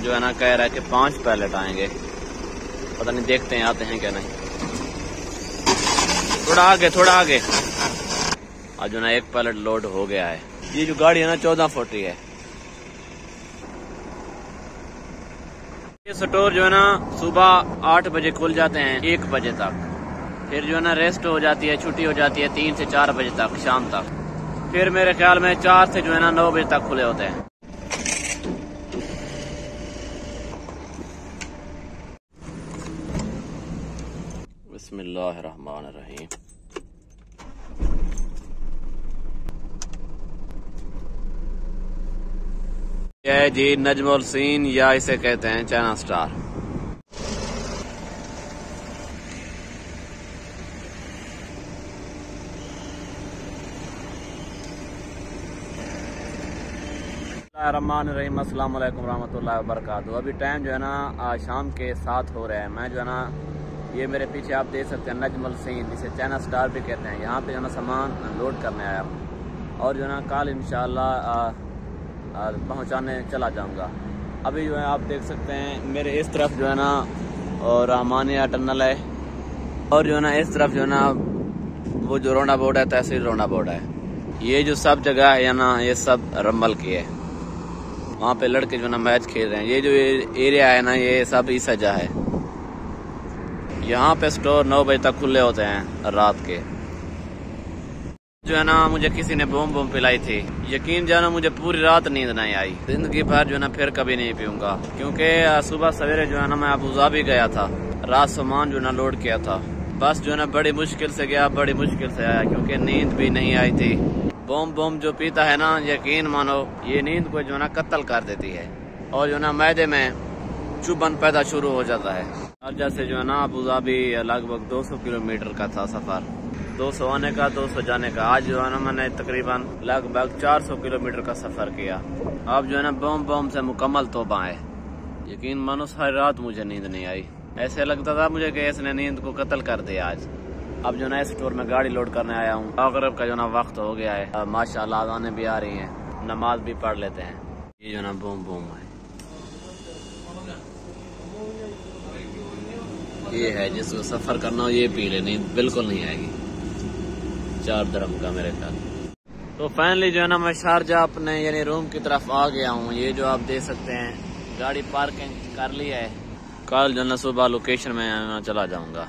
जो है ना कह रहा है कि 5 पैलेट आएंगे, पता नहीं देखते हैं आते हैं क्या नहीं। थोड़ा आगे आज जो ना 1 पैलेट लोड हो गया है। ये जो गाड़ी है ना 14 फुट है। ये स्टोर जो है ना सुबह 8 बजे खुल जाते हैं 1 बजे तक, फिर जो है ना रेस्ट हो जाती है, छुट्टी हो जाती है 3 से 4 बजे तक शाम तक, फिर मेरे ख्याल में 4 से जो है ना 9 बजे तक खुले होते हैं। बिस्मिल्लाहिर्रहमानिर्रहीम। यह जी नजमुल सीन या इसे कहते हैं चाइना स्टार। रहमानिर्रहीम। अस्सलाम वालेकुम रहमतुल्लाहि व बरकातुहू। अभी टाइम जो है ना शाम के 7 हो रहे हैं। मैं जो है ना ये मेरे पीछे आप देख सकते हैं नजमुल सीन, जिसे चाइना स्टार भी कहते हैं। यहाँ पे जो है ना सामान लोड करने आया हूँ और जो है ना कल इंशाल्लाह पहुँचाने चला जाऊँगा। अभी जो है आप देख सकते हैं मेरे इस तरफ जो है ना और रहमानिया टनल है और जो है ना इस तरफ जो है ना वो जो रोना बोर्ड है, तहसील रोना बोर्ड है। ये जो सब जगह है ना ये सब रंबल की है। वहाँ पे लड़के जो ना मैच खेल रहे हैं। ये जो एरिया है ना ये सब ईसजा है। यहाँ पे स्टोर 9 बजे तक खुले होते हैं रात के। जो है ना मुझे किसी ने बूम पिलाई थी, यकीन जानो मुझे पूरी रात नींद नहीं आई। जिंदगी भर जो है ना फिर कभी नहीं पीऊंगा, क्योंकि सुबह सवेरे जो है ना मैं अबू धाबी गया था, रात सामान जो है ना लोड किया था। बस जो है ना बड़ी मुश्किल से गया, बड़ी मुश्किल से आया, क्योंकि नींद भी नहीं आई थी। बूम जो पीता है ना यकीन मानो ये नींद को जो है ना कत्ल कर देती है और जो है ना मैदे में चुभन पैदा शुरू हो जाता है। और जैसे जो है ना अबू धाबी लगभग 200 किलोमीटर का था सफर, 200 आने का 200 जाने का। आज जो है ना मैंने तकरीबन लगभग 400 किलोमीटर का सफर किया। अब जो है ना बम से मुकम्मल तौबा है। यकीन मानो सारी रात मुझे नींद नहीं आई। ऐसे लगता था मुझे कि इसने नींद को कत्ल कर दिया आज। अब जो ना स्टोर में गाड़ी लोड करने आया हूँ। मगरिब का जो ना वक्त हो गया है, माशाल्लाह अज़ानें भी आ रही हैं, नमाज भी पढ़ लेते हैं। ये जो ना बूम है, ये है जिसको सफर करना हो ये पी ले, नींद बिल्कुल नहीं आएगी। 4 दिरहम का मेरे ख्याल। तो फाइनली जो है ना मैं शारजा अपने यानी रूम की तरफ आ गया हूँ। ये जो आप देख सकते हैं गाड़ी पार्किंग कर ली है। कल जो ना सुबह लोकेशन में चला जाऊंगा।